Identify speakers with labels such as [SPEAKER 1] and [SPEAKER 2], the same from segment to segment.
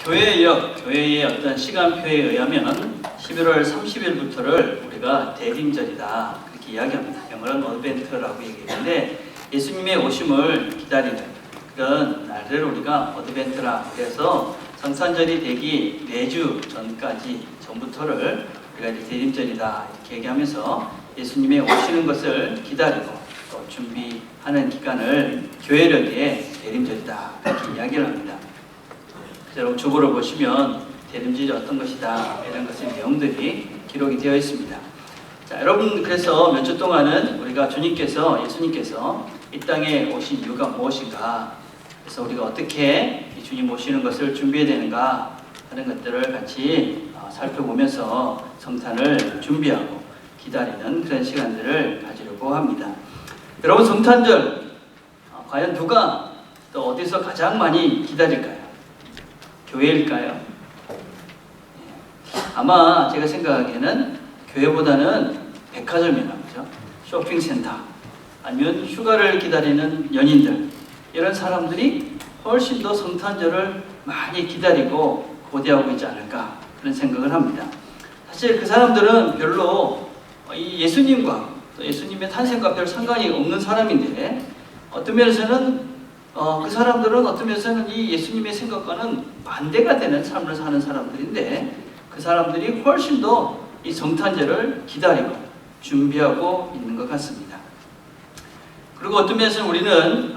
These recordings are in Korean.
[SPEAKER 1] 교회의 어떤 시간표에 의하면 11월 30일부터를 우리가 대림절이다 그렇게 이야기합니다. 영어로는 어드벤트라고 얘기하는데 예수님의 오심을 기다리는 그런 날들을 우리가 어드벤트라 그래서 성탄절이 되기 4주 전부터를 우리가 이제 대림절이다 이렇게 얘기하면서 예수님의 오시는 것을 기다리고 또 준비하는 기간을 교회력의 대림절이다 이렇게 이야기를 합니다. 여러분 주보를 보시면 대림절이 어떤 것이다 이런 것의 내용들이 기록이 되어 있습니다. 자, 여러분 그래서 몇 주 동안은 우리가 예수님께서 이 땅에 오신 이유가 무엇인가, 그래서 우리가 어떻게 이 주님 오시는 것을 준비해야 되는가 하는 것들을 같이 살펴보면서 성탄을 준비하고 기다리는 그런 시간들을 가지려고 합니다. 여러분 성탄절 과연 누가 또 어디서 가장 많이 기다릴까요? 교회일까요? 아마 제가 생각하기에는 교회보다는 백화점이나 그죠? 쇼핑센터 아니면 휴가를 기다리는 연인들 이런 사람들이 훨씬 더 성탄절을 많이 기다리고 고대하고 있지 않을까 그런 생각을 합니다. 사실 그 사람들은 별로 이 예수님과 또 예수님의 탄생과 별 상관이 없는 사람인데 어떤 면에서는 그 사람들은 어떤 면에서는 이 예수님의 생각과는 반대가 되는 삶을 사는 사람들인데 그 사람들이 훨씬 더 이 성탄절을 기다리고 준비하고 있는 것 같습니다. 그리고 어떤 면에서는 우리는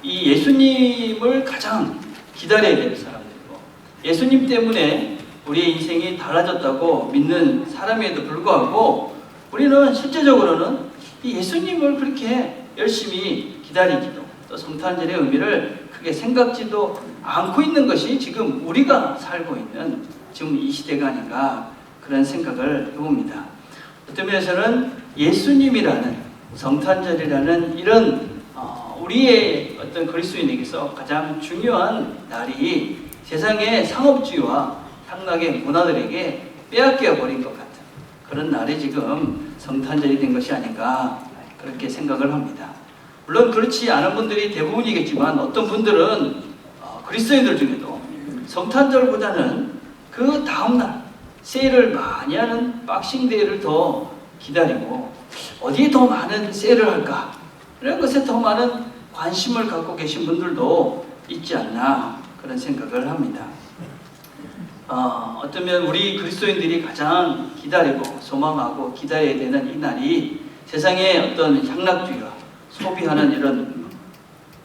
[SPEAKER 1] 이 예수님을 가장 기다려야 될 사람들이고 예수님 때문에 우리의 인생이 달라졌다고 믿는 사람에도 불구하고 우리는 실제적으로는 이 예수님을 그렇게 열심히 기다리기도 또 성탄절의 의미를 크게 생각지도 않고 있는 것이 지금 우리가 살고 있는 지금 이 시대가 아닌가 그런 생각을 해봅니다. 어떤 면에서는 예수님이라는 성탄절이라는 이런 우리의 어떤 그리스도인에게서 가장 중요한 날이 세상의 상업주의와 향락의 문화들에게 빼앗겨 버린 것 같은 그런 날이 지금 성탄절이 된 것이 아닌가 그렇게 생각을 합니다. 물론 그렇지 않은 분들이 대부분이겠지만 어떤 분들은 그리스도인들 중에도 성탄절보다는 그 다음날 세일을 많이 하는 박싱데이를 더 기다리고 어디에 더 많은 세일을 할까 이런 것에 더 많은 관심을 갖고 계신 분들도 있지 않나 그런 생각을 합니다. 어쩌면 우리 그리스도인들이 가장 기다리고 소망하고 기다려야 되는 이 날이 세상의 어떤 향락주의와 소비하는 이런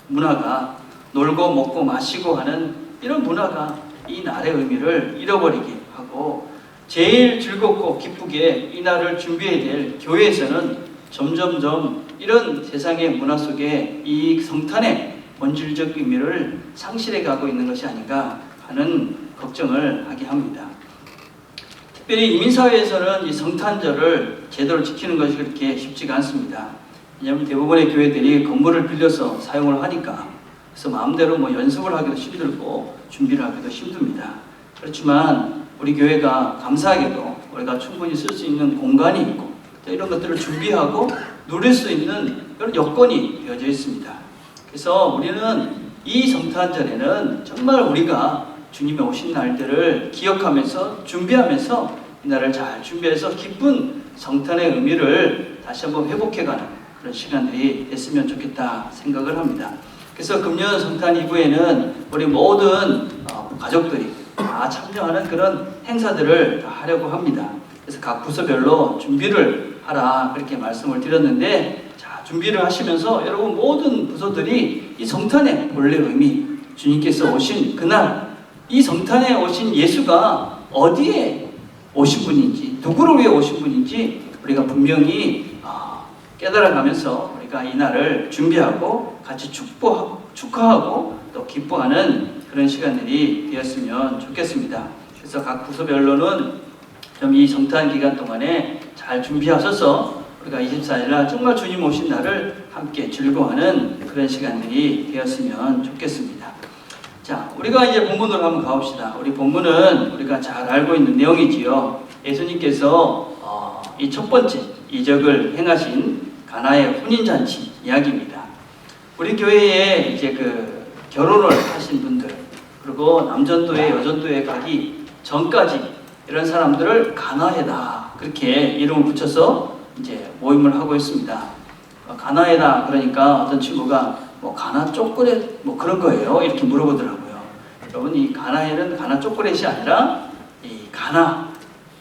[SPEAKER 1] 문화가 놀고 먹고 마시고 하는 이런 문화가 이 날의 의미를 잃어버리게 하고 제일 즐겁고 기쁘게 이 날을 준비해야 될 교회에서는 점점점 이런 세상의 문화 속에 이 성탄의 본질적 의미를 상실해 가고 있는 것이 아닌가 하는 걱정을 하게 합니다. 특별히 이민사회에서는 이 성탄절을 제대로 지키는 것이 그렇게 쉽지가 않습니다. 왜냐하면 대부분의 교회들이 건물을 빌려서 사용을 하니까 그래서 마음대로 연습을 하기도 힘들고 준비를 하기도 힘듭니다. 그렇지만 우리 교회가 감사하게도 우리가 충분히 쓸 수 있는 공간이 있고 또 이런 것들을 준비하고 누릴 수 있는 그런 여건이 되어져 있습니다. 그래서 우리는 이 성탄절에는 정말 우리가 주님의 오신 날들을 기억하면서 준비하면서 이 날을 잘 준비해서 기쁜 성탄의 의미를 다시 한번 회복해가는 그런 시간들이 됐으면 좋겠다 생각을 합니다. 그래서 금년 성탄 이후에는 우리 모든 가족들이 다 참여하는 그런 행사들을 다 하려고 합니다. 그래서 각 부서별로 준비를 하라 그렇게 말씀을 드렸는데 자, 준비를 하시면서 여러분 모든 부서들이 이 성탄의 본래 의미 주님께서 오신 그날 이 성탄에 오신 예수가 어디에 오신 분인지 누구를 위해 오신 분인지 우리가 분명히 깨달아가면서 우리가 이 날을 준비하고 같이 축하하고 또 기뻐하는 그런 시간들이 되었으면 좋겠습니다. 그래서 각 부서별로는 좀 이 성탄 기간 동안에 잘 준비하셔서 우리가 24일날 정말 주님 오신 날을 함께 즐거워하는 그런 시간들이 되었으면 좋겠습니다. 자, 우리가 이제 본문으로 한번 가봅시다. 우리 본문은 우리가 잘 알고 있는 내용이지요. 예수님께서 이 첫 번째 이적을 행하신 가나의 혼인잔치 이야기입니다. 우리 교회에 이제 결혼을 하신 분들 그리고 남전도에 여전도에 가기 전까지 이런 사람들을 가나해다, 그렇게 이름을 붙여서 이제 모임을 하고 있습니다. 가나해다 그러니까 어떤 친구가 뭐 가나 초콜릿 뭐 그런 거예요, 이렇게 물어보더라고요. 여러분, 이 가나해는 가나 초콜릿이 아니라 이 가나,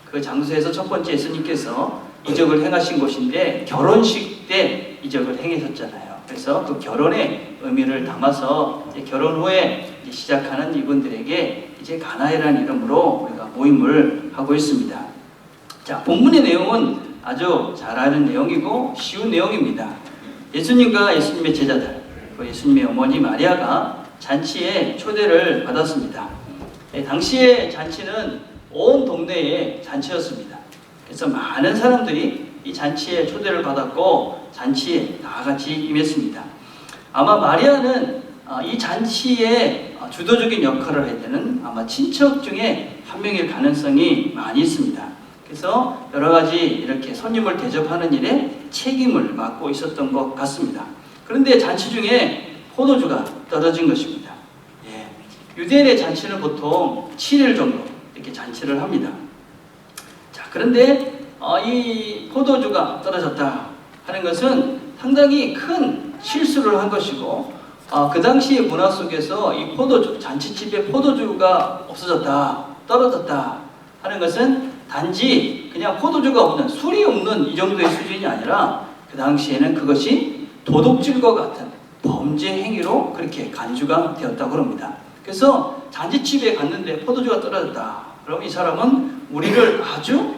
[SPEAKER 1] 그 장소에서 첫 번째 예수님께서 이적을 행하신 곳인데 결혼식 때 이적을 행하셨잖아요. 그래서 그 결혼의 의미를 담아서 이제 결혼 후에 이제 시작하는 이분들에게 이제 가나해라는 이름으로 우리가 모임을 하고 있습니다. 자, 본문의 내용은 아주 잘 아는 내용이고 쉬운 내용입니다. 예수님과 예수님의 제자들, 그 예수님의 어머니 마리아가 잔치에 초대를 받았습니다. 당시의 잔치는 온 동네의 잔치였습니다. 그래서 많은 사람들이 이 잔치에 초대를 받았고 잔치에 다 같이 임했습니다. 아마 마리아는 이 잔치에 주도적인 역할을 해야 되는 아마 친척 중에 한 명일 가능성이 많이 있습니다. 그래서 여러 가지 이렇게 손님을 대접하는 일에 책임을 맡고 있었던 것 같습니다. 그런데 잔치 중에 포도주가 떨어진 것입니다. 유대인의 잔치는 보통 7일 정도 이렇게 잔치를 합니다. 자, 그런데 이 포도주가 떨어졌다 하는 것은 상당히 큰 실수를 한 것이고, 그 당시의 문화 속에서 이 포도주, 잔치집에 포도주가 없어졌다, 떨어졌다 하는 것은 단지 그냥 포도주가 없는, 술이 없는 이 정도의 수준이 아니라 그 당시에는 그것이 도둑질과 같은 범죄 행위로 그렇게 간주가 되었다고 합니다. 그래서 잔치집에 갔는데 포도주가 떨어졌다. 그럼 이 사람은 우리를 아주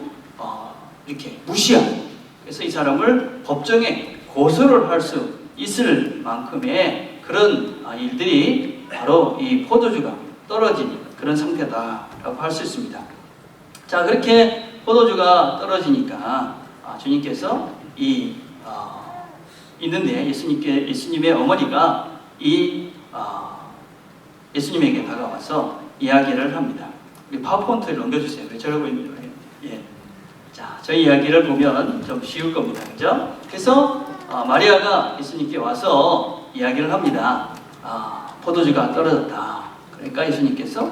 [SPEAKER 1] 이렇게 무시한, 그래서 이 사람을 법정에 고소를 할 수 있을 만큼의 그런 일들이 바로 이 포도주가 떨어진 그런 상태다라고 할 수 있습니다. 자, 그렇게 포도주가 떨어지니까 주님께서 있는데 예수님의 어머니가 예수님에게 다가와서 이야기를 합니다. 우리 파워포인트를 넘겨주세요. 저러고 자, 저희 이야기를 보면 좀 쉬울 겁니다. 그죠? 그래서 마리아가 예수님께 와서 이야기를 합니다. 포도주가 떨어졌다. 그러니까 예수님께서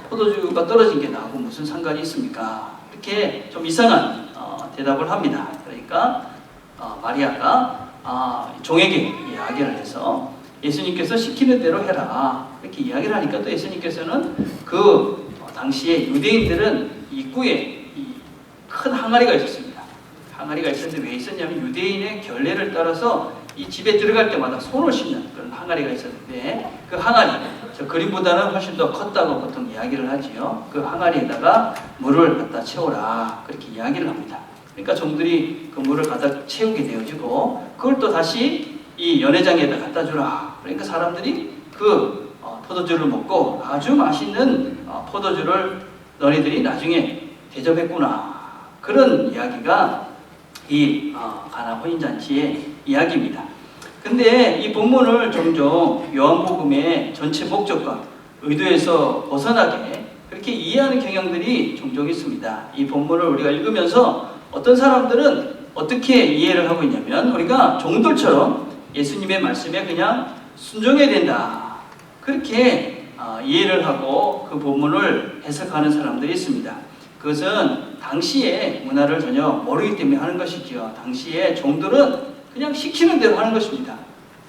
[SPEAKER 1] 포도주가 떨어진 게 나하고 무슨 상관이 있습니까? 이렇게 좀 이상한 대답을 합니다. 그러니까 마리아가 종에게 이야기를 해서 예수님께서 시키는 대로 해라, 이렇게 이야기를 하니까 또 예수님께서는 그 당시에 유대인들은 입구에 큰 항아리가 있었습니다. 항아리가 있었는데 왜 있었냐면 유대인의 결례를 따라서 이 집에 들어갈 때마다 손을 씻는 그런 항아리가 있었는데, 그 항아리, 저 그림보다는 훨씬 더 컸다고 보통 이야기를 하지요. 그 항아리에다가 물을 갖다 채우라, 그렇게 이야기를 합니다. 그러니까 종들이 그 물을 갖다 채우게 되어지고 그걸 또 다시 이 연회장에다 갖다 주라. 그러니까 사람들이 그 포도주를 먹고 아주 맛있는 포도주를 너희들이 나중에 대접했구나, 그런 이야기가 이 가나 혼인잔치의 이야기입니다. 근데 이 본문을 종종 요한복음의 전체 목적과 의도에서 벗어나게 그렇게 이해하는 경향들이 종종 있습니다. 이 본문을 우리가 읽으면서 어떤 사람들은 어떻게 이해를 하고 있냐면, 우리가 종들처럼 예수님의 말씀에 그냥 순종해야 된다, 그렇게 이해를 하고 그 본문을 해석하는 사람들이 있습니다. 그것은 당시의 문화를 전혀 모르기 때문에 하는 것이지요. 당시의 종들은 그냥 시키는 대로 하는 것입니다.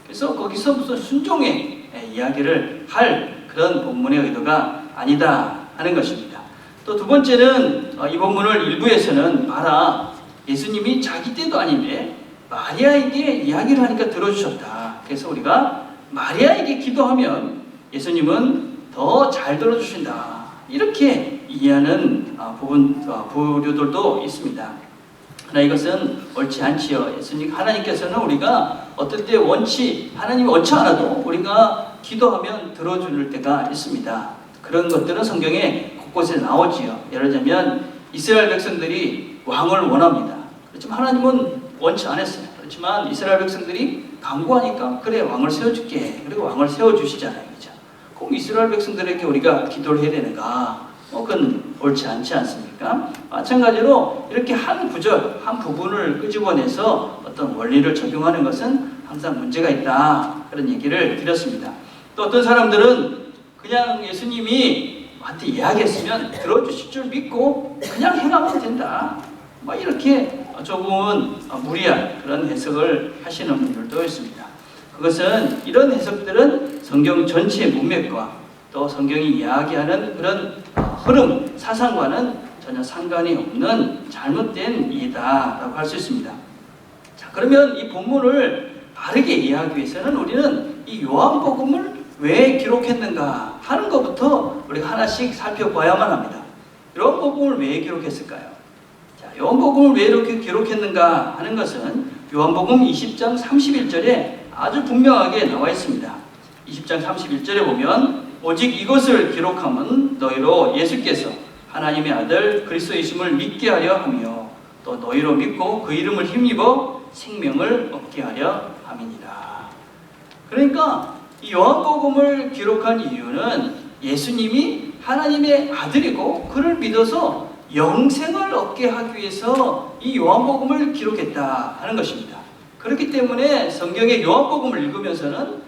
[SPEAKER 1] 그래서 거기서 무슨 순종의 이야기를 할 그런 본문의 의도가 아니다 하는 것입니다. 또 두 번째는 이 본문을 일부에서는 봐라, 예수님이 자기 때도 아닌데 마리아에게 이야기를 하니까 들어주셨다. 그래서 우리가 마리아에게 기도하면 예수님은 더 잘 들어주신다, 이렇게 이해하는 부류들도 있습니다. 그러나 이것은 옳지 않지요. 하나님께서는 우리가 어떨 때 하나님이 원치 않아도 우리가 기도하면 들어줄 때가 있습니다. 그런 것들은 성경에 곳곳에 나오지요. 예를 들면 이스라엘 백성들이 왕을 원합니다. 그렇지만 하나님은 원치 않았어요. 그렇지만 이스라엘 백성들이 강구하니까 그래, 왕을 세워줄게. 그리고 왕을 세워주시잖아요. 그렇죠? 그럼 이스라엘 백성들에게 우리가 기도를 해야 되는가? 그건 옳지 않지 않습니까? 마찬가지로 이렇게 한 구절, 한 부분을 끄집어내서 어떤 원리를 적용하는 것은 항상 문제가 있다, 그런 얘기를 드렸습니다. 또 어떤 사람들은 그냥 예수님이 한테 이야기했으면 들어주실 줄 믿고 그냥 행하면 된다. 뭐 이렇게 조금은 무리한 그런 해석을 하시는 분들도 있습니다. 그것은 이런 해석들은 성경 전체의 문맥과 또 성경이 이야기하는 그런 흐름, 사상과는 전혀 상관이 없는 잘못된 이해다라고 할 수 있습니다. 자, 그러면 이 본문을 바르게 이해하기 위해서는 우리는 이 요한복음을 왜 기록했는가 하는 것부터 우리가 하나씩 살펴봐야만 합니다. 요한복음을 왜 기록했을까요? 자, 요한복음을 왜 이렇게 기록했는가 하는 것은 요한복음 20장 31절에 아주 분명하게 나와 있습니다. 20장 31절에 보면 오직 이것을 기록함은 너희로 예수께서 하나님의 아들 그리스도이심을 믿게 하려 하며 또 너희로 믿고 그 이름을 힘입어 생명을 얻게 하려 함이니라. 그러니까 이 요한복음을 기록한 이유는 예수님이 하나님의 아들이고 그를 믿어서 영생을 얻게 하기 위해서 이 요한복음을 기록했다 하는 것입니다. 그렇기 때문에 성경의 요한복음을 읽으면서는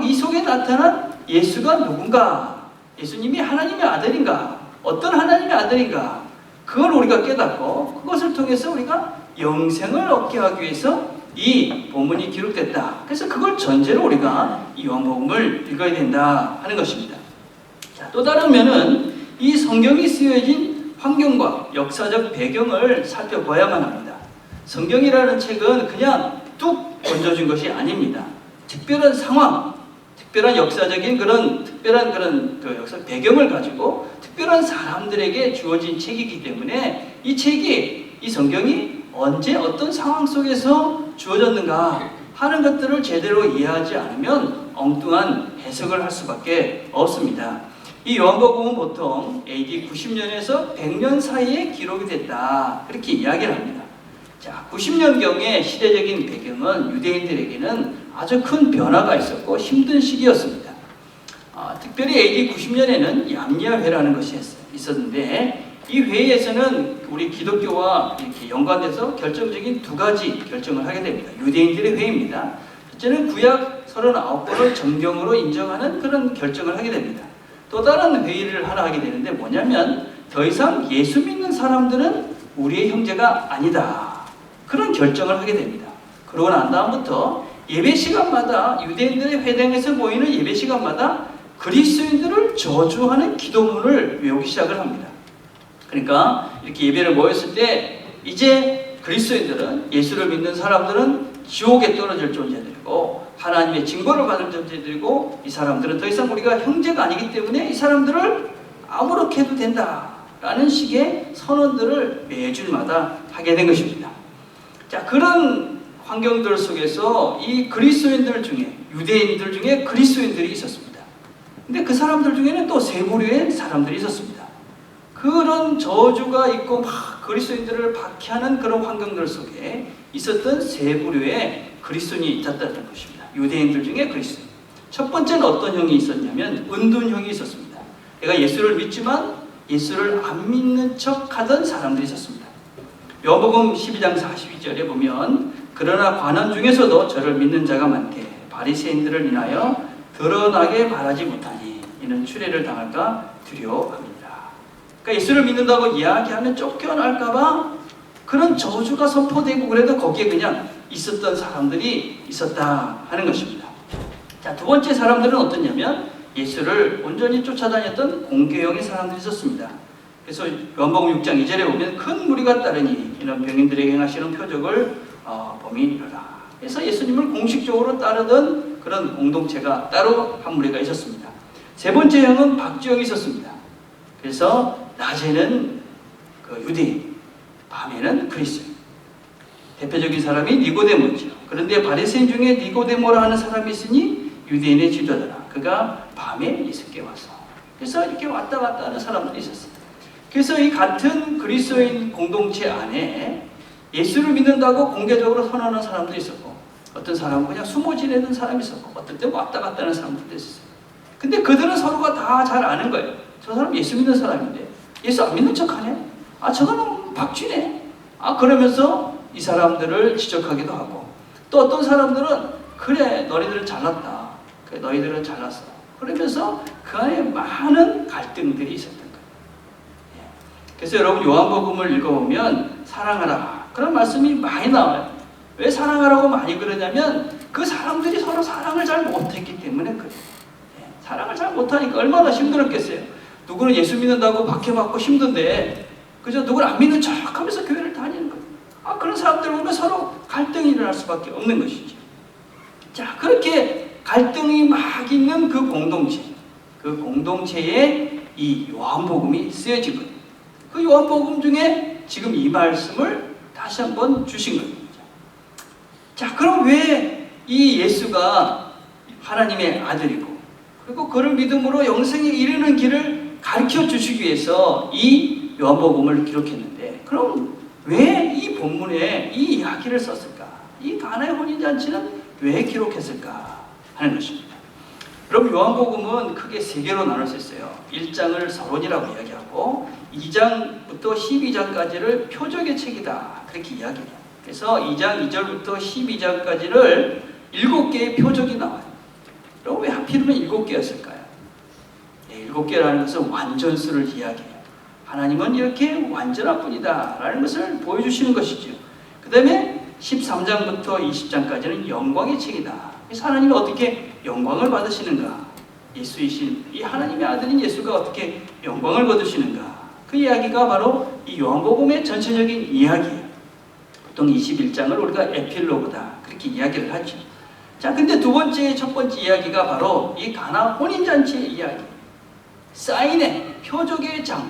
[SPEAKER 1] 이 속에 나타난 예수가 누군가, 예수님이 하나님의 아들인가, 어떤 하나님의 아들인가, 그걸 우리가 깨닫고 그것을 통해서 우리가 영생을 얻게 하기 위해서 이 본문이 기록됐다. 그래서 그걸 전제로 우리가 이 요한복음을 읽어야 된다 하는 것입니다. 자, 또 다른 면은 이 성경이 쓰여진 환경과 역사적 배경을 살펴봐야만 합니다. 성경이라는 책은 그냥 뚝 던져진 것이 아닙니다. 특별한 상황, 특별한 역사적인 특별한 그 역사 배경을 가지고 특별한 사람들에게 주어진 책이기 때문에 이 성경이 언제 어떤 상황 속에서 주어졌는가 하는 것들을 제대로 이해하지 않으면 엉뚱한 해석을 할 수밖에 없습니다. 이 요한복음은 보통 AD 90년에서 100년 사이에 기록이 됐다 그렇게 이야기를 합니다. 자, 90년경의 시대적인 배경은 유대인들에게는 아주 큰 변화가 있었고 힘든 시기였습니다. 특별히 AD 90년에는 얌리아회라는 것이 있었는데 이 회의에서는 우리 기독교와 이렇게 연관돼서 결정적인 두 가지 결정을 하게 됩니다. 유대인들의 회의입니다. 첫째는 구약 39권을 정경으로 인정하는 그런 결정을 하게 됩니다. 또 다른 회의를 하나 하게 되는데 뭐냐면 더 이상 예수 믿는 사람들은 우리의 형제가 아니다. 그런 결정을 하게 됩니다. 그러고 난 다음부터 예배 시간마다 유대인들의 회당에서 보이는 예배 시간마다 그리스도인들을 저주하는 기도문을 외우기 시작을 합니다. 그러니까 이렇게 예배를 모였을 때 이제 그리스도인들은 예수를 믿는 사람들은 지옥에 떨어질 존재들이고 하나님의 징벌을 받을 존재들이고 이 사람들은 더 이상 우리가 형제가 아니기 때문에 이 사람들을 아무렇게 해도 된다라는 식의 선언들을 매주마다 하게 된 것입니다. 자, 그런 환경들 속에서 이 그리스도인들 중에 유대인들 중에 그리스도인들이 있었습니다. 근데 그 사람들 중에는 또 세 부류의 사람들이 있었습니다. 그런 저주가 있고 막 그리스도인들을 박해하는 그런 환경들 속에 있었던 세 부류의 그리스도인이 있었다는 것입니다. 유대인들 중에 그리스도인. 첫 번째는 어떤 형이 있었냐면 은둔형이 있었습니다. 내가 예수를 믿지만 예수를 안 믿는 척 하던 사람들이 있었습니다. 요한복음 12장 42절에 보면 그러나 관원 중에서도 저를 믿는 자가 많되 바리새인들을 인하여 드러나게 말하지 못하니 이는 추례를 당할까 두려워합니다. 그러니까 예수를 믿는다고 이야기하면 쫓겨날까봐 그런 저주가 선포되고 그래도 거기에 그냥 있었던 사람들이 있었다 하는 것입니다. 자, 두 번째 사람들은 어떠냐면 예수를 온전히 쫓아다녔던 공개형의 사람들이 있었습니다. 그래서 요한복음 6장 2절에 보면 큰 무리가 따르니 이런 병인들에게 행하시는 표적을 범이 이르라. 그래서 예수님을 공식적으로 따르던 그런 공동체가 따로 한 무리가 있었습니다. 세 번째 형은 박쥐형이 있었습니다. 그래서 낮에는 그 유대인, 밤에는 그리스도인. 대표적인 사람이 니고데모죠. 그런데 바리새인 중에 니고데모라 하는 사람이 있으니 유대인의 지도자라. 그가 밤에 예수께 와서 그래서 이렇게 왔다 갔다 하는 사람들이 있었어요. 그래서 이 같은 그리스도인 공동체 안에 예수를 믿는다고 공개적으로 선언하는 사람도 있었고 어떤 사람은 그냥 숨어 지내는 사람이 있었고 어떨 때 왔다 갔다 하는 사람들도 있었어요. 근데 그들은 서로가 다 잘 아는 거예요. 저 사람 예수 믿는 사람인데 예수 안 믿는 척하네? 저거는 박쥐네? 그러면서 이 사람들을 지적하기도 하고 또 어떤 사람들은 그래 너희들은 잘났다. 그래 너희들은 잘났어. 그러면서 그 안에 많은 갈등들이 있었던 거예요. 그래서 여러분 요한복음을 읽어보면 사랑하라 그런 말씀이 많이 나와요. 왜 사랑하라고 많이 그러냐면 그 사람들이 서로 사랑을 잘 못했기 때문에 그래요. 사랑을 잘 못하니까 얼마나 힘들었겠어요. 누구는 예수 믿는다고 박해받고 힘든데 그저 누구는 안 믿는 척하면서 교회를 다니는 거예요. 그런 사람들 보면 서로 갈등이 일어날 수밖에 없는 것이죠. 자, 그렇게 갈등이 막 있는 그 공동체에 이 요한복음이 쓰여진 거예요. 그 요한복음 중에 지금 이 말씀을 다시 한번 주신 겁니다. 자, 그럼 왜 이 예수가 하나님의 아들이고 그리고 그를 믿음으로 영생에 이르는 길을 가르쳐 주시기 위해서 이 요한복음을 기록했는데 그럼 왜 이 본문에 이 이야기를 썼을까? 이 가나의 혼인잔치는 왜 기록했을까 하는 것입니다. 여러분 요한복음은 크게 세 개로 나눌 수 있어요. 1장을 서론이라고 이야기하고 2장부터 12장까지를 표적의 책이다 그렇게 이야기해요. 그래서 2장 2절부터 12장까지를 7개의 표적이 나와요. 그럼 왜 하필이면 7개였을까요? 7개라는 것은 완전수를 이야기해요. 하나님은 이렇게 완전한 분이다 라는 것을 보여주시는 것이죠. 그 다음에 13장부터 20장까지는 영광의 책이다. 그래서 하나님이 어떻게 영광을 받으시는가? 예수이신 이 하나님의 아들인 예수가 어떻게 영광을 거두시는가? 그 이야기가 바로 이 요한복음의 전체적인 이야기예요. 보통 21장을 우리가 에필로그다 그렇게 이야기를 하죠. 자, 근데 첫 번째 이야기가 바로 이 가나 혼인잔치의 이야기. 사인의 표적의 장.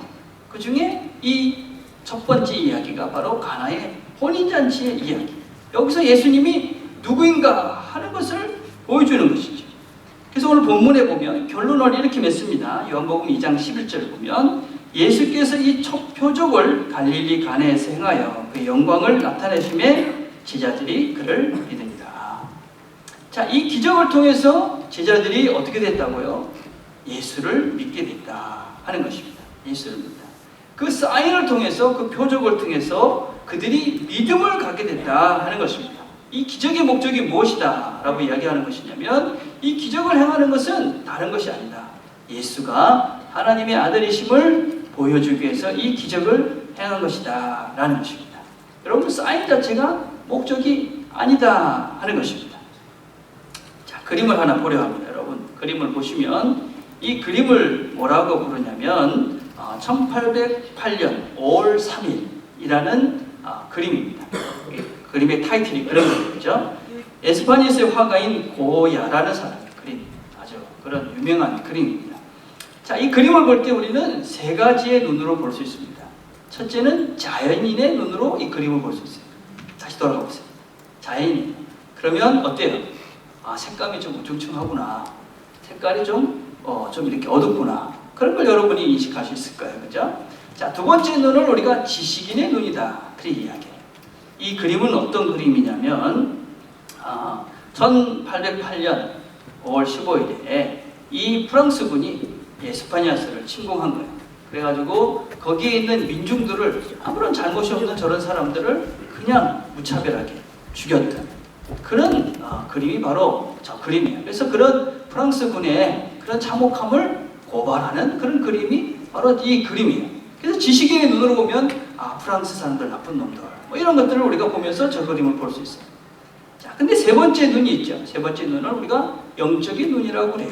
[SPEAKER 1] 그 중에 이 첫 번째 이야기가 바로 가나의 혼인잔치의 이야기. 여기서 예수님이 누구인가 하는 것을 보여주는 것이죠. 그래서 오늘 본문에 보면 결론을 이렇게 맺습니다. 요한복음 2장 11절을 보면 예수께서 이 첫 표적을 갈릴리 가나에서 행하여 그 영광을 나타내심에 제자들이 그를 믿으니라. 자, 이 기적을 통해서 제자들이 어떻게 됐다고요? 예수를 믿게 됐다 하는 것입니다. 예수를 믿다. 그 사인을 통해서 그 표적을 통해서 그들이 믿음을 갖게 됐다 하는 것입니다. 이 기적의 목적이 무엇이다 라고 이야기하는 것이냐면 이 기적을 행하는 것은 다른 것이 아니다. 예수가 하나님의 아들이심을 보여주기 위해서 이 기적을 행한 것이다 라는 것입니다. 여러분 사인 자체가 목적이 아니다 하는 것입니다. 자, 그림을 하나 보려 합니다. 여러분 그림을 보시면 이 그림을 뭐라고 부르냐면 1808년 5월 3일이라는 그림입니다. 그림의 타이틀이 그런 거죠. 에스파니스의 화가인 고야라는 사람의 그림, 아주 그런 유명한 그림입니다. 자, 이 그림을 볼 때 우리는 세 가지의 눈으로 볼 수 있습니다. 첫째는 자연인의 눈으로 이 그림을 볼 수 있어요. 다시 돌아가 보세요. 자연인. 그러면 어때요? 색감이 좀 우중충하구나. 색깔이 좀 이렇게 어둡구나. 그런 걸 여러분이 인식할 수 있을 거예요. 그죠? 자, 두 번째 눈은 우리가 지식인의 눈이다. 그렇게 이야기해요. 이 그림은 어떤 그림이냐면 1808년 5월 15일에 이 프랑스군이 에스파냐스를 침공한 거예요. 그래가지고 거기에 있는 민중들을 아무런 잘못이 없는 저런 사람들을 그냥 무차별하게 죽였던 그런 그림이 바로 저 그림이에요. 그래서 그런 프랑스군의 그런 참혹함을 고발하는 그런 그림이 바로 이 그림이에요. 그래서 지식인의 눈으로 보면 프랑스 사람들 나쁜 놈들 뭐 이런 것들을 우리가 보면서 저 그림을 볼 수 있어요. 자, 근데 세 번째 눈이 있죠. 세 번째 눈은 우리가 영적인 눈이라고 그래요.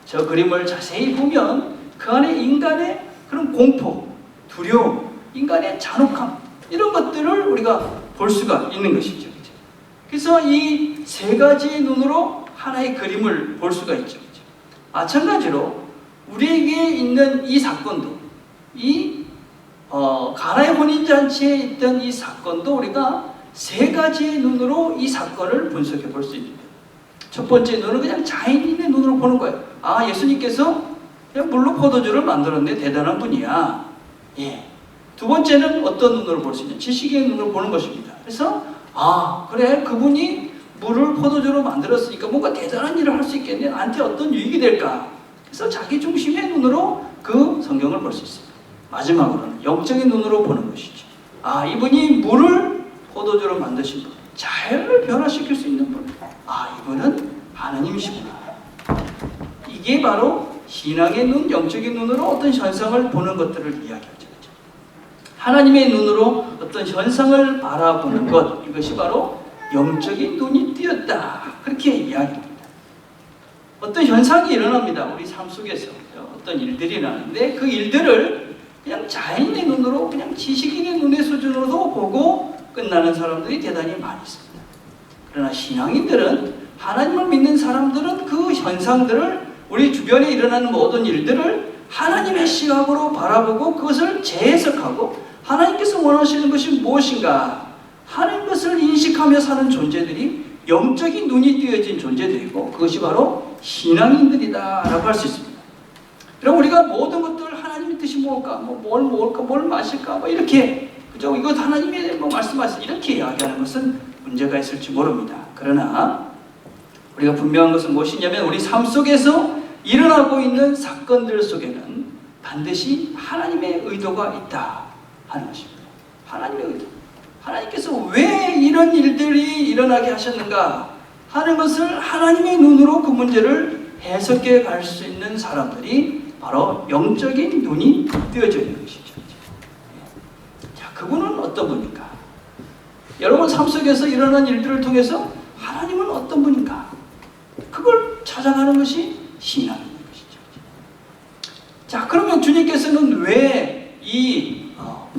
[SPEAKER 1] 저 그림을 자세히 보면 그 안에 인간의 그런 공포, 두려움, 인간의 잔혹함 이런 것들을 우리가 볼 수가 있는 것이죠. 그래서 이 세 가지의 눈으로 하나의 그림을 볼 수가 있죠. 마찬가지로 우리에게 있는 이 사건도 이 가나의 혼인잔치에 있던 이 사건도 우리가 세 가지의 눈으로 이 사건을 분석해 볼 수 있습니다. 첫 번째 눈은 그냥 자연인의 눈으로 보는 거예요. 예수님께서 그냥 물로 포도주를 만들었네. 대단한 분이야. 예. 두 번째는 어떤 눈으로 볼 수 있냐? 지식의 눈으로 보는 것입니다. 그래서 그래 그분이 물을 포도주로 만들었으니까 뭔가 대단한 일을 할 수 있겠네. 나한테 어떤 유익이 될까? 그래서 자기 중심의 눈으로 그 성경을 볼 수 있습니다. 마지막으로는 영적인 눈으로 보는 것이죠. 이분이 물을 포도주로 만드신 분, 자연을 변화시킬 수 있는 분. 이분은 하나님이시구나. 이게 바로 신앙의 눈, 영적인 눈으로 어떤 현상을 보는 것들을 이야기하죠. 하나님의 눈으로 어떤 현상을 바라보는 것, 이것이 바로 영적인 눈이 띄었다, 그렇게 이야기합니다. 어떤 현상이 일어납니다. 우리 삶 속에서 어떤 일들이 일어나는데 그 일들을 그냥 자연의 눈으로, 그냥 지식인의 눈의 수준으로 보고 끝나는 사람들이 대단히 많이 있습니다. 그러나 신앙인들은, 하나님을 믿는 사람들은 그 현상들을, 우리 주변에 일어나는 모든 일들을 하나님의 시각으로 바라보고 그것을 재해석하고 하나님께서 원하시는 것이 무엇인가 하는 것을 인식하며 사는 존재들이 영적인 눈이 띄어진 존재들이고, 그것이 바로 신앙인들이다 라고 할 수 있습니다. 그럼 우리가 모든 것들 하나님의 뜻이 뭘까, 뭘 먹을까, 뭘 마실까, 이렇게, 그죠? 이것 하나님의 말씀하신 이렇게 이야기하는 것은 문제가 있을지 모릅니다. 그러나 우리가 분명한 것은 무엇이냐면, 우리 삶 속에서 일어나고 있는 사건들 속에는 반드시 하나님의 의도가 있다 하는 것입니다. 하나님의 의도. 하나님께서 왜 이런 일들이 일어나게 하셨는가 하는 것을 하나님의 눈으로 그 문제를 해석해 갈 수 있는 사람들이 바로 영적인 눈이 띄어져 있는 것이죠. 자, 그분은 어떤 분인가? 여러분 삶 속에서 일어난 일들을 통해서 하나님은 어떤 분인가? 그걸 찾아가는 것이 신앙인 것이죠. 자, 그러면 주님께서는 왜 이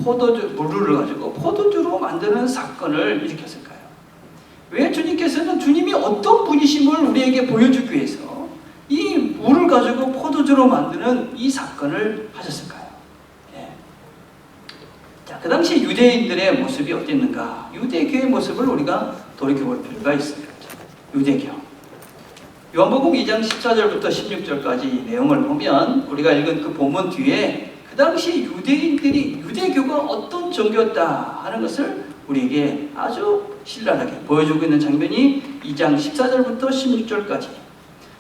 [SPEAKER 1] 포도주, 물을 가지고 포도주로 만드는 사건을 일으켰을까요? 왜 주님께서는 주님이 어떤 분이심을 우리에게 보여주기 위해서 이 물을 가지고 포도주로 만드는 이 사건을 하셨을까요? 예. 자, 그 당시 유대인들의 모습이 어땠는가? 유대교의 모습을 우리가 돌이켜볼 필요가 있습니다. 유대교. 요한복음 2장 14절부터 16절까지 내용을 보면, 우리가 읽은 그 본문 뒤에 그 당시 유대인들이, 유대교가 어떤 종교였다 하는 것을 우리에게 아주 신랄하게 보여주고 있는 장면이 2장 14절부터 16절까지.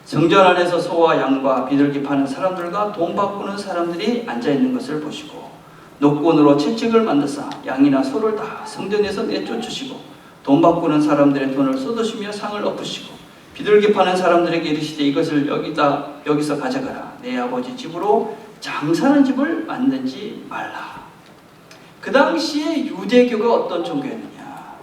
[SPEAKER 1] 성전 안에서 소와 양과 비둘기 파는 사람들과 돈 바꾸는 사람들이 앉아있는 것을 보시고, 노끈으로 채찍을 만드사 양이나 소를 다 성전에서 내쫓으시고, 돈 바꾸는 사람들의 돈을 쏟으시며 상을 엎으시고, 비둘기 파는 사람들에게 이르시되 이것을 여기서 가져가라. 내 아버지 집으로 장사하는 집을 만들지 말라. 그 당시에 유대교가 어떤 종교였느냐?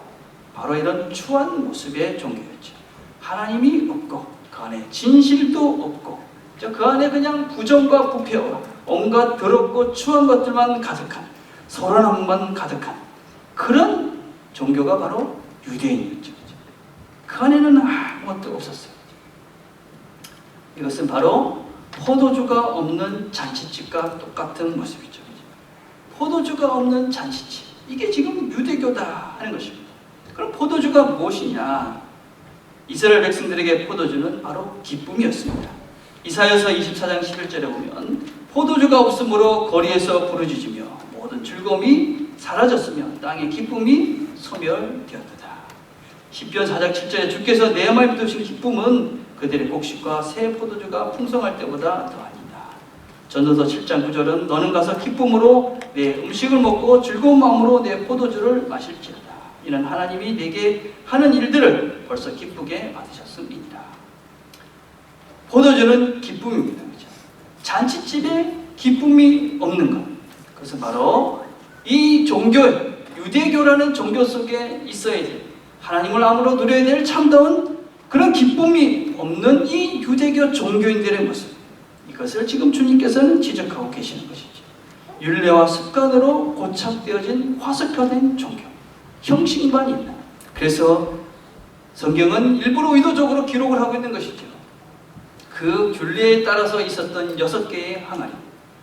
[SPEAKER 1] 바로 이런 추한 모습의 종교였죠. 하나님이 없고 그 안에 진실도 없고 그 안에 그냥 부정과 부패와 온갖 더럽고 추한 것들만 가득한, 서론함만 가득한 그런 종교가 바로 유대인이었죠. 그 안에는 아무것도 없었어요. 이것은 바로 포도주가 없는 잔치집과 똑같은 모습이죠. 포도주가 없는 잔치집. 이게 지금 유대교다 하는 것입니다. 그럼 포도주가 무엇이냐? 이스라엘 백성들에게 포도주는 바로 기쁨이었습니다. 이사야서 24장 11절에 보면 포도주가 없으므로 거리에서 부르짖으며 모든 즐거움이 사라졌으며 땅의 기쁨이 소멸되었도다. 시편 4장 7절에 주께서 내 마음에 두신 기쁨은 그들의 곡식과 새 포도주가 풍성할 때보다 더하니라. 전도서 7장 9절은 너는 가서 기쁨으로 내 음식을 먹고 즐거운 마음으로 내 포도주를 마실지어다. 이는 하나님이 내게 하는 일들을 벌써 기쁘게 받으셨습니다. 포도주는 기쁨입니다. 그렇죠? 잔치집에 기쁨이 없는 것, 그것은 바로 이 종교, 유대교라는 종교 속에 있어야 될, 하나님을 암으로 누려야 될 참다운 그런 기쁨이 없는 이 유대교 종교인들의 모습, 이것을 지금 주님께서는 지적하고 계시는 것이죠. 율례와 습관으로 고착되어진 화석화된 종교, 형식만 있는. 그래서 성경은 일부러 의도적으로 기록을 하고 있는 것이죠. 그 율례에 따라서 있었던 6개의 항아리,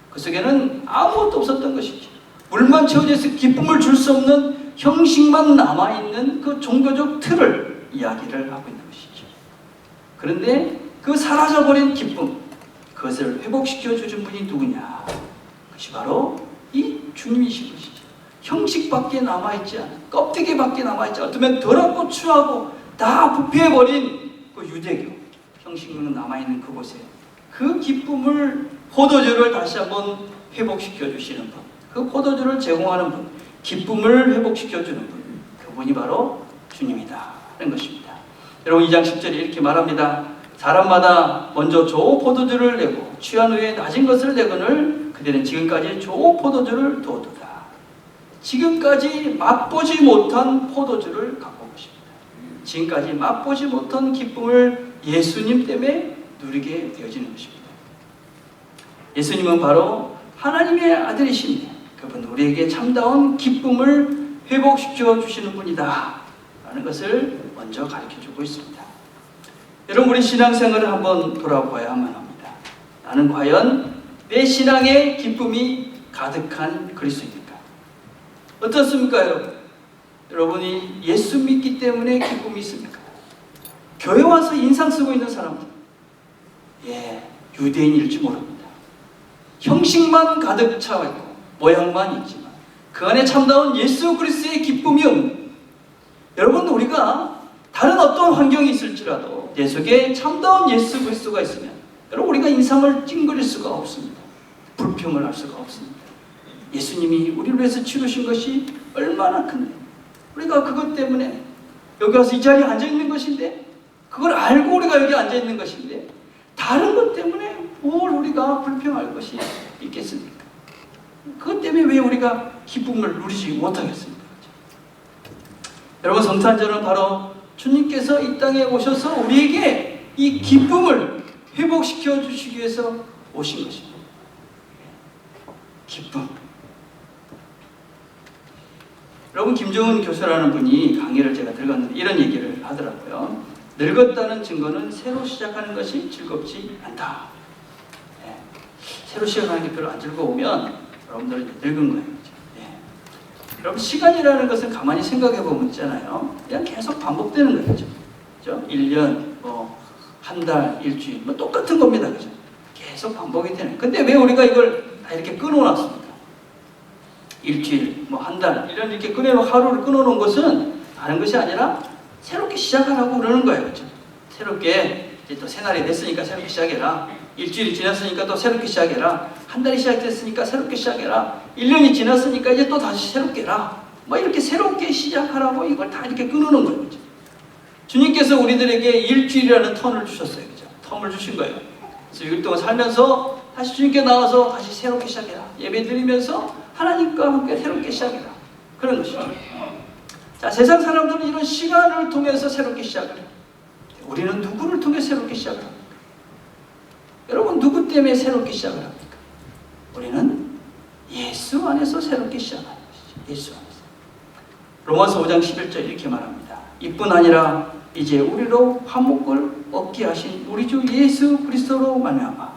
[SPEAKER 1] 그 속에는 아무것도 없었던 것이죠. 물만 채워져서 기쁨을 줄 수 없는 형식만 남아있는 그 종교적 틀을 이야기를 하고 있는 것이죠. 그런데 그 사라져버린 기쁨, 그것을 회복시켜 주신 분이 누구냐? 그것이 바로 이 주님이신 것이죠. 형식밖에 남아있지 않은, 껍데기밖에 남아있지 않은, 어쩌면 더럽고 추하고 다 부패해버린 그 유대교 형식만 남아있는 그곳에 그 기쁨을, 포도주를 다시 한번 회복시켜 주시는 분, 그 포도주를 제공하는 분, 기쁨을 회복시켜 주는 분, 그분이 바로 주님이다 하는 것입니다. 여러분 2장 10절에 이렇게 말합니다. 사람마다 먼저 좋은 포도주를 내고 취한 후에 낮은 것을 내거늘 그들은 지금까지 좋은 포도주를 두었도다. 지금까지 맛보지 못한 포도주를 갖고 온 것입니다. 지금까지 맛보지 못한 기쁨을 예수님 때문에 누리게 되어지는 것입니다. 예수님은 바로 하나님의 아들이십니다. 그분 우리에게 참다운 기쁨을 회복시켜 주시는 분이다 라는 것을 먼저 가르쳐주고 있습니다. 여러분, 우리 신앙생활을 한번 돌아봐야만 합니다. 나는 과연 내 신앙에 기쁨이 가득한 그리스도입니까? 어떻습니까, 여러분? 여러분이 예수 믿기 때문에 기쁨이 있습니까? 교회 와서 인상 쓰고 있는 사람들, 유대인일지 모릅니다. 형식만 가득 차 있고 모양만 있지만 그 안에 참다운 예수 그리스도의 기쁨이 없는, 여러분, 우리가 다른 어떤 환경이 있을지라도 내 속에 참다운 예수 그리스도가 있으면 여러분, 우리가 인상을 찡그릴 수가 없습니다. 불평을 할 수가 없습니다. 예수님이 우리를 위해서 치르신 것이 얼마나 큰데, 우리가 그것 때문에 여기 와서 이 자리에 앉아 있는 것인데, 그걸 알고 우리가 여기 앉아 있는 것인데, 다른 것 때문에 뭘 우리가 불평할 것이 있겠습니까? 그것 때문에 왜 우리가 기쁨을 누리지 못하겠습니까? 여러분, 성탄절은 바로 주님께서 이 땅에 오셔서 우리에게 이 기쁨을 회복시켜 주시기 위해서 오신 것입니다. 기쁨. 여러분, 김정은 교수라는 분이 강의를 제가 들었는데 이런 얘기를 하더라고요. 늙었다는 증거는 새로 시작하는 것이 즐겁지 않다. 새로 시작하는 게 별로 안 즐거우면 여러분들은 늙은 거예요. 여러분, 시간이라는 것은 가만히 생각해 보면 있잖아요. 그냥 계속 반복되는 거죠. 그죠? 1년, 한 달, 일주일, 똑같은 겁니다. 그죠? 계속 반복이 되는. 근데 왜 우리가 이걸 다 이렇게 끊어놨습니까? 일주일, 한 달, 1년 이렇게 하루를 끊어놓은 것은 다른 것이 아니라 새롭게 시작하라고 그러는 거예요. 그죠? 새롭게, 이제 또 새날이 됐으니까 새롭게 시작해라. 일주일이 지났으니까 또 새롭게 시작해라. 한 달이 시작됐으니까 새롭게 시작해라. 1년이 지났으니까 이제 또 다시 새롭게 해라. 이렇게 새롭게 시작하라고 이걸 다 이렇게 끊어놓은 거예요. 그죠? 주님께서 우리들에게 일주일이라는 턴을 주셨어요. 그죠? 텀을 주신 거예요. 그래서 6일 동안 살면서 다시 주님께 나와서 다시 새롭게 시작해라. 예배 드리면서 하나님과 함께 새롭게 시작해라. 그런 것이죠. 자, 세상 사람들은 이런 시간을 통해서 새롭게 시작을 해요. 우리는 누구를 통해 새롭게 시작을 합니까? 여러분, 누구 때문에 새롭게 시작을 합니까? 우리는 예수 안에서 새롭게 시작하는 것이죠. 예수 안에서. 로마서 5장 11절 이렇게 말합니다. 이뿐 아니라 이제 우리로 화목을 얻게 하신 우리 주 예수 그리스도로 말미암아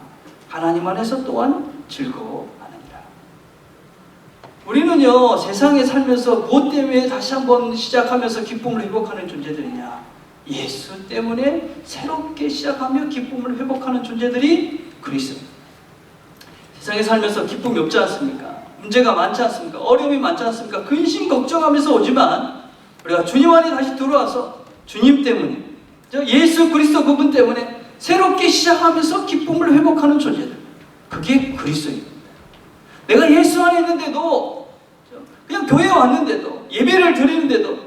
[SPEAKER 1] 하나님 안에서 또한 즐거워하느니라. 우리는요, 세상에 살면서 무엇 때문에 다시 한번 시작하면서 기쁨을 회복하는 존재들이냐? 예수 때문에 새롭게 시작하며 기쁨을 회복하는 존재들이 그리스도입니다. 세상에 살면서 기쁨이 없지 않습니까? 문제가 많지 않습니까? 어려움이 많지 않습니까? 근심 걱정하면서 오지만 우리가 주님 안에 다시 들어와서 주님 때문에, 예수 그리스도 그분 때문에 새롭게 시작하면서 기쁨을 회복하는 존재들, 그게 그리스도입니다. 내가 예수 안에 있는데도, 그냥 교회에 왔는데도, 예배를 드리는데도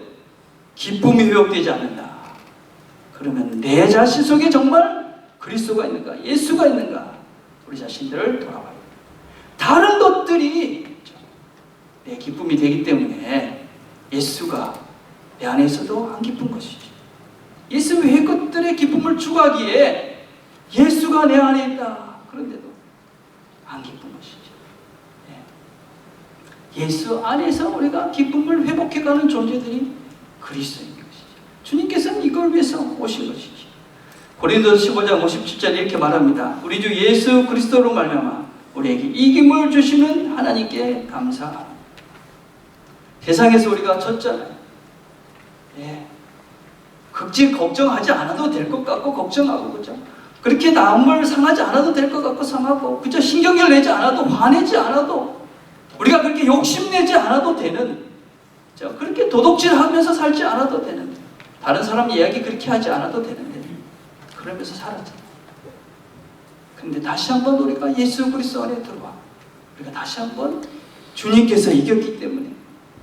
[SPEAKER 1] 기쁨이 회복되지 않는다. 그러면 내 자신 속에 정말 그리스도가 있는가, 예수가 있는가, 우리 자신들을 돌아봐야 합니다. 다른 것들이 내 기쁨이 되기 때문에 예수가 내 안에서도 안 기쁜 것이지. 예수 외의 것들의 기쁨을 추구하기에 예수가 내 안에 있다. 그런데도 안 기쁜 것이지. 예수 안에서 우리가 기쁨을 회복해가는 존재들이 그리스도인 것이죠. 주님께서는 이걸 위해서 오신 것이지. 고린도서 15장 57절 이렇게 말합니다. 우리 주 예수 그리스도로 말미암아 우리에게 이김을 주시는 하나님께 감사합니다. 세상에서 우리가 졌잖아요. 걱정하지 않아도 될 것 같고 걱정하고, 그죠? 그렇게 남을 상하지 않아도 될 것 같고 상하고, 그죠? 신경을 내지 않아도, 화내지 않아도, 우리가 그렇게 욕심내지 않아도 되는, 그렇게 도둑질하면서 살지 않아도 되는, 다른 사람 이야기 그렇게 하지 않아도 되는데 그러면서 살았잖아요. 근데 다시 한번 우리가 예수 그리스도 안에 들어와, 우리가 다시 한번 주님께서 이겼기 때문에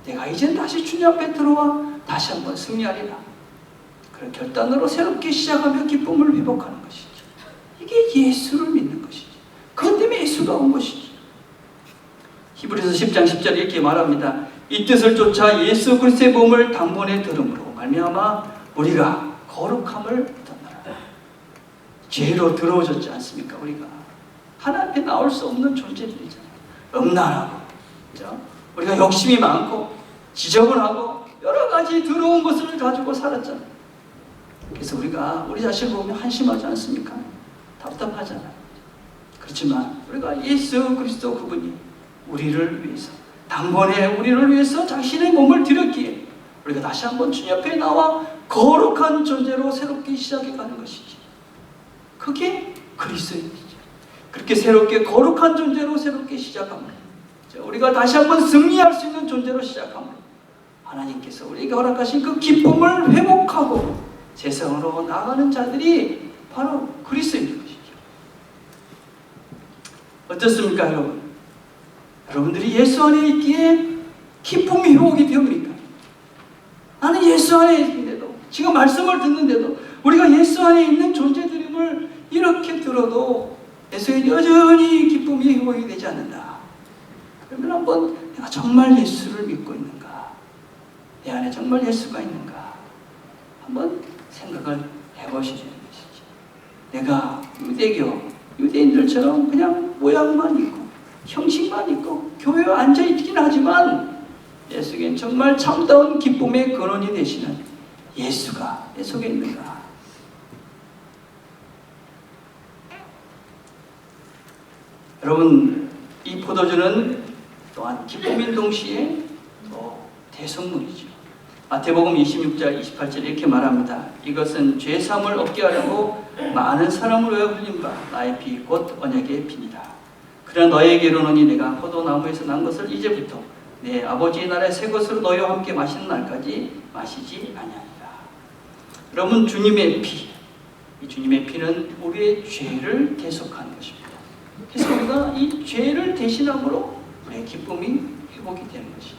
[SPEAKER 1] 내가 이젠 다시 주님 앞에 들어와 다시 한번 승리하리라. 그런 결단으로 새롭게 시작하며 기쁨을 회복하는 것이지. 이게 예수를 믿는 것이지. 그것 때문에 예수가 온 것이지. 히브리서 10장 10절에 이렇게 말합니다. 이 뜻을 쫓아 예수 그리스도의 몸을 단번에 들음으로 말미암아 우리가 거룩함을 얻었노라. 죄로 더러워졌지 않습니까? 우리가 하나님 앞에 나올 수 없는 존재들이잖아요. 음란하고, 그렇죠? 우리가 욕심이 많고 지저분하고 여러 가지 더러운 것을 가지고 살았잖아요. 그래서 우리가 우리 자신을 보면 한심하지 않습니까? 답답하잖아요. 그렇지만 우리가 예수 그리스도 그분이 우리를 위해서 단번에 우리를 위해서 자신의 몸을 드렸기에 우리가 다시 한번 주님 앞에 나와 거룩한 존재로 새롭게 시작해가는 것이지. 그게 그리스도인이죠. 그렇게 새롭게 거룩한 존재로 새롭게 시작합니다. 우리가 다시 한번 승리할 수 있는 존재로 시작합니다. 하나님께서 우리에게 허락하신 그 기쁨을 회복하고 세상으로 나가는 자들이 바로 그리스도인 것이죠. 어떻습니까, 여러분? 여러분들이 예수 안에 있기에 기쁨이 회복이 됩니까? 나는 예수 안에 있는데도, 지금 말씀을 듣는데도 우리가 예수 안에 있는 존재들임을 이렇게 들어도 예수에 여전히 기쁨이 회복이 되지 않는다. 그러면 한번 내가 정말 예수를 믿고 있는가? 내 안에 정말 예수가 있는가? 한번 생각을 해보시는 것이지. 내가 유대인들처럼 그냥 모양만 있고 형식만 있고 교회에 앉아있긴 하지만 내 속엔 정말 참다운 기쁨의 근원이 되시는 예수가 내 속에 있는가? 여러분, 이 포도주는 또한 기쁨인 동시에 또 대성물이죠. 마태복음 26장 28절에 이렇게 말합니다. 이것은 죄사함을 얻게 하려고 많은 사람을 위하여 흘린 바 나의 피 곧 언약의 피니라. 그러나 너에게 이르노니 내가 포도나무에서 난 것을 이제부터 내 아버지의 나라의 새 것으로 너희와 함께 마시는 날까지 마시지 아니하리라. 여러분, 주님의 피, 이 주님의 피는 우리의 죄를 대속하는 것입니다. 그래서 우리가 이 죄를 대신함으로 우리의 기쁨이 회복이 되는 것이죠.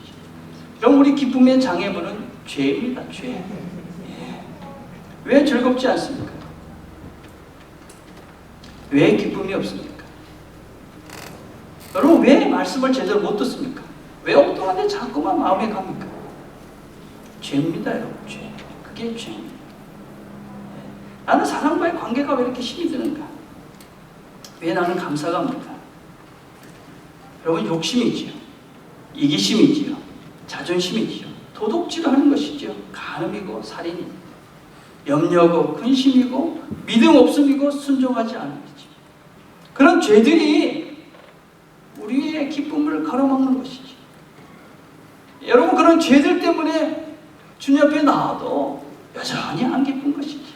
[SPEAKER 1] 그럼 우리 기쁨의 장애물은 죄입니다. 죄. 예. 왜 즐겁지 않습니까? 왜 기쁨이 없습니까? 여러분, 왜 말씀을 제대로 못 듣습니까? 왜 엉뚱한데 자꾸만 마음에 갑니까? 죄입니다, 여러분. 죄. 그게 죄입니다. 예. 나는 사람과의 관계가 왜 이렇게 힘이 드는가? 왜 나는 감사가 합니까? 여러분, 욕심이지요. 이기심이지요. 자존심이지요. 도둑질을 하는 것이죠. 간음이고 살인이고 염려고 근심이고 믿음 없음이고 순종하지 않은 거죠. 그런 죄들이 우리의 기쁨을 가로막는 것이죠. 여러분, 그런 죄들 때문에 주님 앞에 나와도 여전히 안 기쁜 것이죠.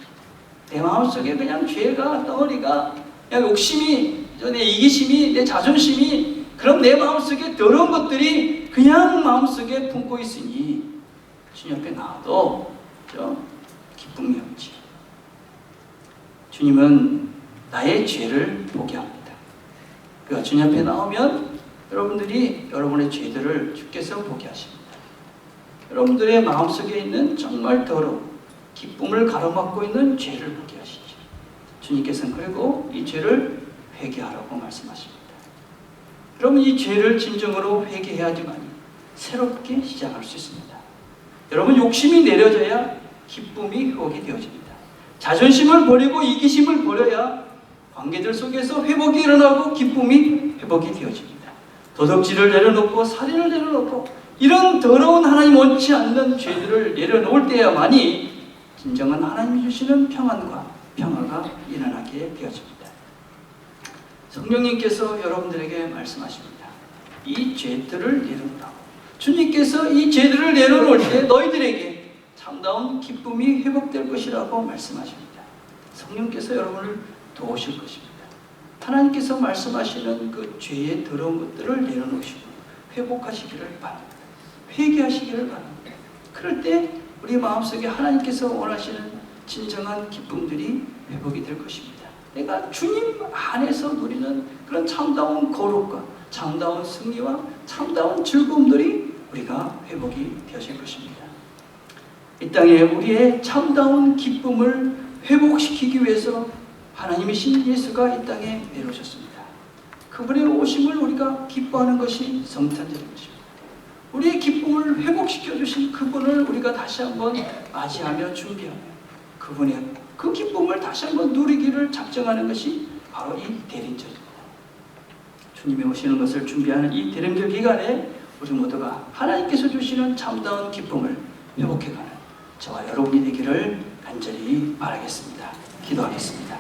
[SPEAKER 1] 내 마음속에 그냥 죄가 덩어리가 그냥 욕심이, 내 이기심이, 내 자존심이, 그럼 내 마음속에 더러운 것들이 그냥 마음속에 품고 있으니 주님 앞에 나와도 기쁨이 없지. 주님은 나의 죄를 보게 합니다. 그러니까 주님 앞에 나오면 여러분들이 여러분의 죄들을 주께서 보게 하십니다. 여러분들의 마음속에 있는 정말 더러운 기쁨을 가로막고 있는 죄를 보게 하시죠. 주님께서는 그리고 이 죄를 회개하라고 말씀하십니다. 여러분, 이 죄를 진정으로 회개해야지만 새롭게 시작할 수 있습니다. 여러분, 욕심이 내려져야 기쁨이 회복이 되어집니다. 자존심을 버리고 이기심을 버려야 관계들 속에서 회복이 일어나고 기쁨이 회복이 되어집니다. 도덕질을 내려놓고 살인을 내려놓고 이런 더러운 하나님 원치 않는 죄들을 내려놓을 때야만이 진정한 하나님이 주시는 평안과 평화가 일어나게 되어집니다. 성령님께서 여러분들에게 말씀하십니다. 이 죄들을 내려놓으라고. 주님께서 이 죄들을 내려놓을 때 너희들에게 참다운 기쁨이 회복될 것이라고 말씀하십니다. 성령께서 여러분을 도우실 것입니다. 하나님께서 말씀하시는 그 죄의 더러운 것들을 내려놓으시고 회복하시기를 바랍니다. 회개하시기를 바랍니다. 그럴 때 우리 마음속에 하나님께서 원하시는 진정한 기쁨들이 회복이 될 것입니다. 내가 주님 안에서 누리는 그런 참다운 거룩과 참다운 승리와 참다운 즐거움들이 우리가 회복이 되어질 것입니다. 이 땅에 우리의 참다운 기쁨을 회복시키기 위해서 하나님이신 예수가 이 땅에 내려오셨습니다. 그분의 오심을 우리가 기뻐하는 것이 성탄절인 것입니다. 우리의 기쁨을 회복시켜 주신 그분을 우리가 다시 한번 맞이하며 준비하며 그분의 그 기쁨을 다시 한번 누리기를 작정하는 것이 바로 이 대림절입니다. 주님이 오시는 것을 준비하는 이 대림절 기간에 우리 모두가 하나님께서 주시는 참다운 기쁨을 회복해가는 저와 여러분이 되기를 간절히 바라겠습니다. 기도하겠습니다.